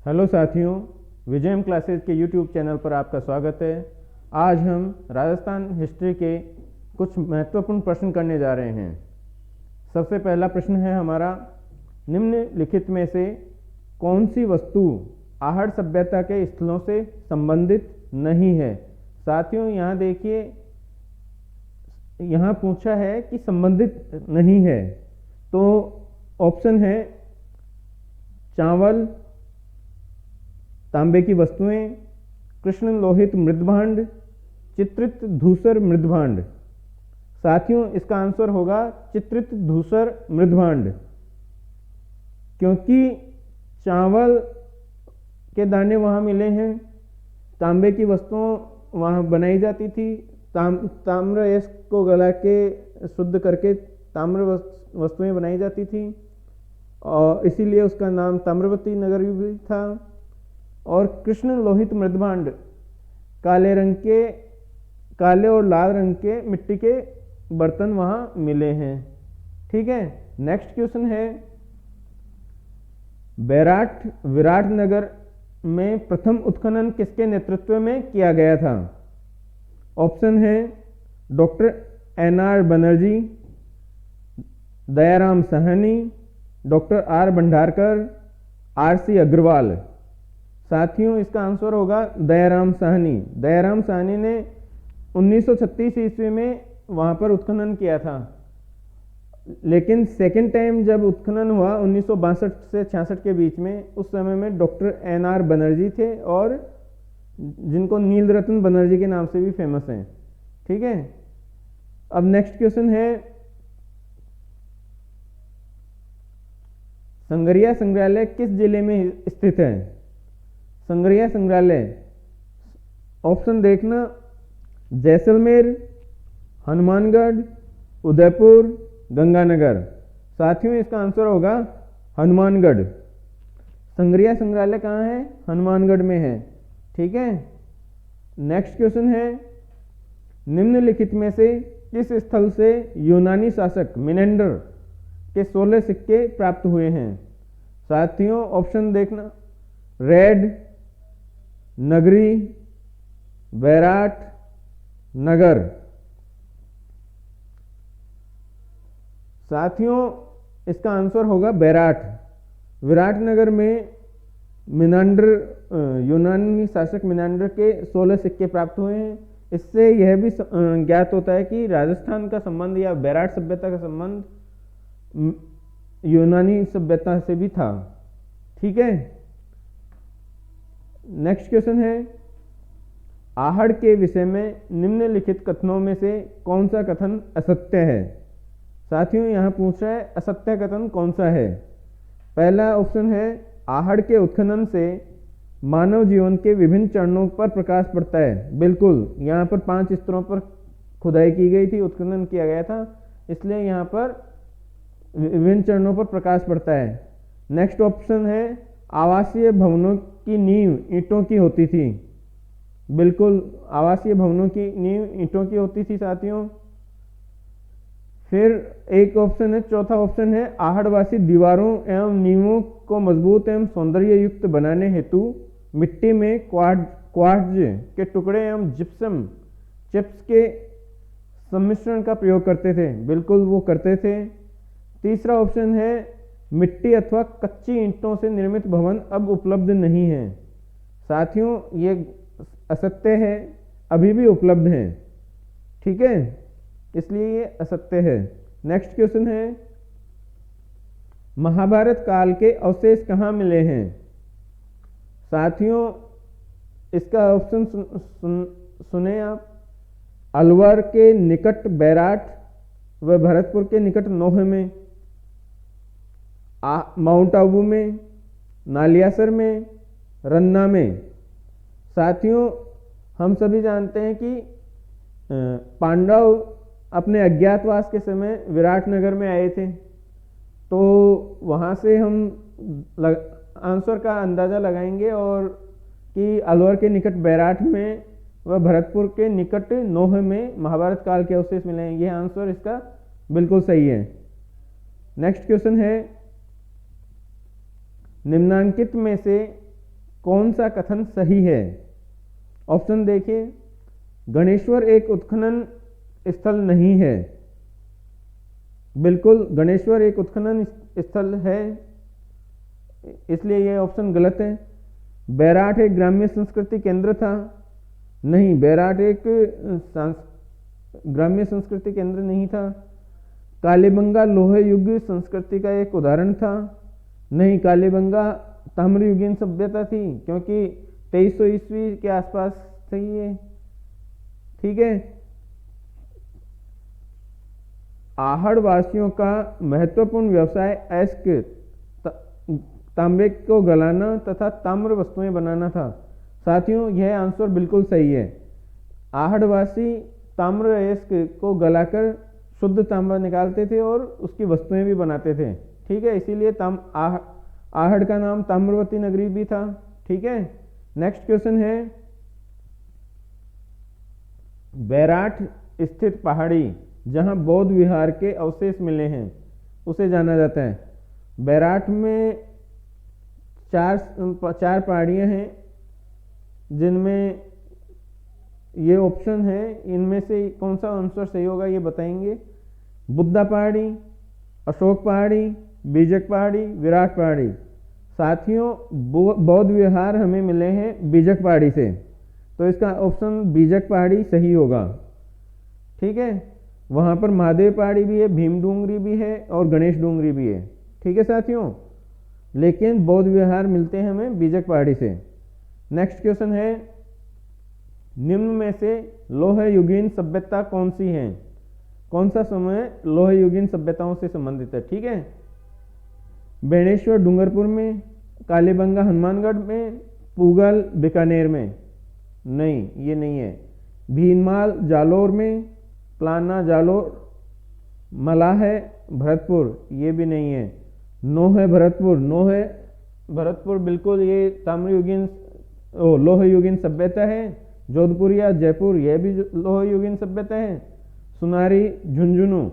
Hello साथियों, Vijayam classes के YouTube channel पर आपका स्वागत है। आज हम राजस्थान हिस्ट्री के कुछ महत्वपूर्ण प्रश्न करने जा रहे हैं। सबसे पहला प्रश्न है हमारा, निम्नलिखित में से कौन सी वस्तु आहड़ सभ्यता के स्थलों से संबंधित नहीं है। साथियों यहाँ देखिए, यहाँ पूछा है कि संबंधित नहीं है, तो ऑप्शन है चावल, तांबे की वस्तुएं, कृष्ण लोहित मृदभांड, चित्रित धूसर मृदभांड। साथियों इसका आंसर होगा चित्रित धूसर मृदभांड, क्योंकि चावल के दाने वहाँ मिले हैं, तांबे की वस्तुओं वहाँ बनाई जाती थी, ताम्र एस को गला के शुद्ध करके ताम्र वस्तुएं बनाई जाती थी और इसीलिए उसका नाम ताम्रवती नगर भी था। और कृष्ण लोहित मृदभांड काले और लाल रंग के मिट्टी के बर्तन वहां मिले हैं। ठीक है, नेक्स्ट क्वेश्चन है, विराटनगर में प्रथम उत्खनन किसके नेतृत्व में किया गया था। ऑप्शन है doctor NR Banerjee, Dayaram Sahni, doctor R Bhandarkar, RC Agrawal. साथियों इसका आंसर होगा दयाराम साहनी। दयाराम साहनी ने 1936 ईस्वी में वहां पर उत्खनन किया था, लेकिन सेकेंड टाइम जब उत्खनन हुआ 1962 से 66 के बीच में, उस समय में डॉक्टर NR बनर्जी थे और जिनको नील रत्न बनर्जी के नाम से भी फेमस हैं। ठीक है, अब नेक्स्ट क्वेश्चन है, संगरिया संग्रहालय किस जिले में स्थित है। संगरिया संग्रहालय, ऑप्शन देखना, जैसलमेर, हनुमानगढ़, उदयपुर, गंगानगर। साथियों इसका आंसर होगा हनुमानगढ़। संगरिया संग्रहालय कहाँ है? हनुमानगढ़ में है। ठीक है, नेक्स्ट क्वेश्चन है, निम्नलिखित में से किस स्थल से यूनानी शासक मिनेंडर के 16 सिक्के प्राप्त हुए हैं। साथियों ऑप्शन देखना, रेड, नगरी, बैराट, नगर। साथियों इसका आंसर होगा बैराट। विराटनगर में यूनानी शासक मिनांडर के 16 सिक्के प्राप्त हुए हैं। इससे यह भी ज्ञात होता है कि राजस्थान का संबंध या बैराट सभ्यता का संबंध यूनानी सभ्यता से भी था। ठीक है, नेक्स्ट क्वेश्चन है, आहड़ के विषय में निम्नलिखित कथनों में से कौन सा कथन असत्य है। साथियों यहां पूछ रहा है असत्य कथन कौन सा है। पहला ऑप्शन है, आहड़ के उत्खनन से मानव जीवन के विभिन्न चरणों पर प्रकाश पड़ता है। बिल्कुल, यहाँ पर 5 स्तरों पर खुदाई की गई थी, उत्खनन किया गया था, इसलिए यहाँ पर विभिन्न चरणों पर प्रकाश पड़ता है। नेक्स्ट ऑप्शन है, आवासीय भवनों की नींव ईंटों की होती थी। बिल्कुल, आवासीय भवनों की नींव ईंटों की होती थी साथियों। फिर एक ऑप्शन है, चौथा ऑप्शन है, आहड़वासी दीवारों एवं नींवों को मजबूत एवं सौंदर्य युक्त बनाने हेतु मिट्टी में क्वार्ट्ज के टुकड़े एवं जिप्सम चिप्स के सम्मिश्रण का प्रयोग करते थे। बिल्कुल वो करते थे। तीसरा ऑप्शन है, मिट्टी अथवा कच्ची ईंटों से निर्मित भवन अब उपलब्ध नहीं है। साथियों ये असत्य है, अभी भी उपलब्ध हैं। ठीक है, इसलिए ये असत्य है। नेक्स्ट क्वेश्चन है, महाभारत काल के अवशेष कहाँ मिले हैं। साथियों इसका ऑप्शन सुने आप, अलवर के निकट बैराट व भरतपुर के निकट नोह में, माउंट आबू में, नालियासर में, रन्ना में। साथियों हम सभी जानते हैं कि पांडव अपने अज्ञातवास के समय विराटनगर में आए थे, तो वहाँ से हम आंसर का अंदाज़ा लगाएंगे और कि अलवर के निकट बैराट में व भरतपुर के निकट नोह में महाभारत काल के अवशेष मिले हैं। यह आंसर इसका बिल्कुल सही है। नेक्स्ट क्वेश्चन है, निम्नांकित में से कौन सा कथन सही है? ऑप्शन देखिए, गणेश्वर एक उत्खनन स्थल नहीं है। बिल्कुल गणेश्वर एक उत्खनन स्थल है, इसलिए यह ऑप्शन गलत है। बैराठ एक ग्राम्य संस्कृति केंद्र था। नहीं, बैराठ एक ग्राम्य संस्कृति केंद्र नहीं था। कालीबंगा लोह युग संस्कृति का एक उदाहरण था। नहीं, कालीबंगा ताम्रयुगीन सभ्यता थी, क्योंकि 2300 ईस्वी के आसपास थी ये। ठीक है। आहड़ वासियों का महत्वपूर्ण व्यवसाय अयस्क तांबे को गलाना तथा ताम्र वस्तुएं बनाना था। साथियों, यह आंसर बिल्कुल सही है। आहड़वासी ताम्र अयस्क को गलाकर शुद्ध तांबा निकालते थे और उसकी वस्तुएं भी बनाते थे। ठीक है, इसीलिए आहड़ का नाम ताम्रवती नगरी भी था। ठीक है। नेक्स्ट क्वेश्चन है, बैराठ स्थित पहाड़ी जहां बौद्ध विहार के अवशेष मिले हैं उसे जाना जाता है। बैराठ में चार पहाड़ियां हैं, जिनमें ये ऑप्शन है, इनमें से कौन सा आंसर सही होगा ये बताएंगे। बुद्धा पहाड़ी, अशोक पहाड़ी, बीजक पहाड़ी, विराट पहाड़ी। साथियों, बौद्ध विहार हमें मिले हैं बीजक पहाड़ी से, तो इसका ऑप्शन बीजक पहाड़ी सही होगा। ठीक है। वहां पर महादेव पहाड़ी भी है, भीम डूंगरी भी है और गणेश डूंगरी भी है। ठीक है साथियों, लेकिन बौद्ध विहार मिलते हैं हमें बीजक पहाड़ी से। नेक्स्ट क्वेश्चन है, निम्न में से लोह युगीन सभ्यता कौन सी है? कौन सा समय लोह युगीन सभ्यताओं से संबंधित है? ठीक है। बेणेश्वर डूंगरपुर में, कालीबंगा हनुमानगढ़ में, पूगल बीकानेर में। नहीं, ये नहीं है। भीनमाल जालोर में, प्लाना जालोर, मलाह है भरतपुर, ये भी नहीं है। नोह है भरतपुर, नोह है भरतपुर बिल्कुल ये ताम्रयुगीन लोह युगीन सभ्यता है। जोधपुरिया जयपुर, यह भी लोह युगीन सभ्यता है। सुनारी झुंझुनू,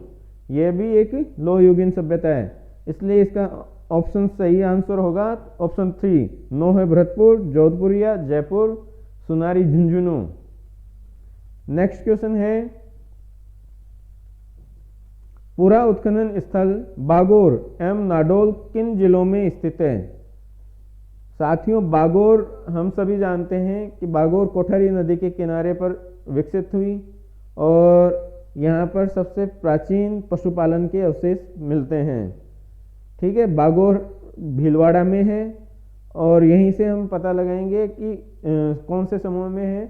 यह भी एक लोह युगीन सभ्यता है, इसलिए इसका ऑप्शन सही आंसर होगा ऑप्शन 3, नोह है भरतपुर, जोधपुरिया जयपुर, सुनारी झुंझुनू। नेक्स्ट क्वेश्चन है, पूरा उत्खनन स्थल बागोर एवं नाडोल किन जिलों में स्थित है? साथियों, बागोर हम सभी जानते हैं कि बागोर कोठारी नदी के किनारे पर विकसित हुई और यहाँ पर सबसे प्राचीन पशुपालन के अवशेष मिलते हैं। ठीक है, बागोर भीलवाड़ा में है और यहीं से हम पता लगाएंगे कि कौन से समूह में है।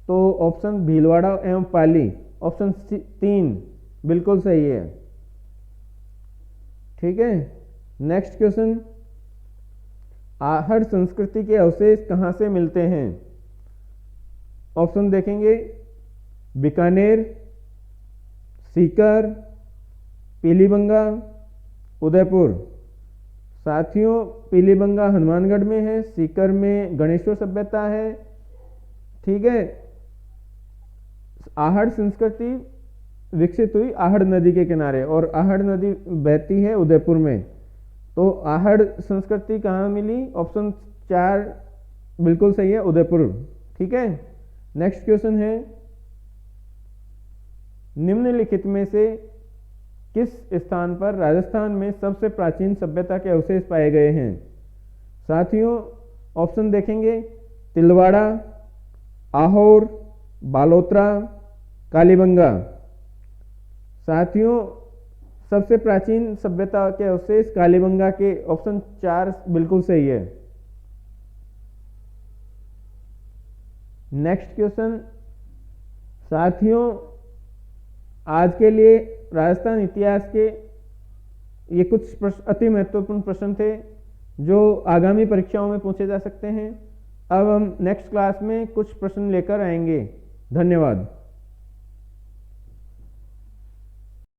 तो ऑप्शन भीलवाड़ा एवं पाली, ऑप्शन 3 बिल्कुल सही है। ठीक है। नेक्स्ट क्वेश्चन, आहड़ संस्कृति के अवशेष कहाँ से मिलते हैं? ऑप्शन देखेंगे, बीकानेर, सीकर, पीलीबंगा, उदयपुर। साथियों, पीलीबंगा हनुमानगढ़ में है, सीकर में गणेश्वर सभ्यता है। ठीक है। आहड़ संस्कृति विकसित हुई आहड़ नदी के किनारे और आहड़ नदी बहती है उदयपुर में। तो आहड़ संस्कृति कहाँ मिली? ऑप्शन 4 बिल्कुल सही है, उदयपुर। ठीक है। नेक्स्ट क्वेश्चन है, निम्नलिखित में से किस स्थान पर राजस्थान में सबसे प्राचीन सभ्यता के अवशेष पाए गए हैं? साथियों, ऑप्शन देखेंगे, तिलवाड़ा, आहोर, बालोतरा, कालीबंगा। साथियों, सबसे प्राचीन सभ्यता के अवशेष कालीबंगा के, ऑप्शन 4 बिल्कुल सही है। नेक्स्ट क्वेश्चन, साथियों आज के लिए राजस्थान इतिहास के ये कुछ अति महत्वपूर्ण प्रश्न थे जो आगामी परीक्षाओं में पूछे जा सकते हैं। अब हम नेक्स्ट क्लास में कुछ प्रश्न लेकर आएंगे। धन्यवाद।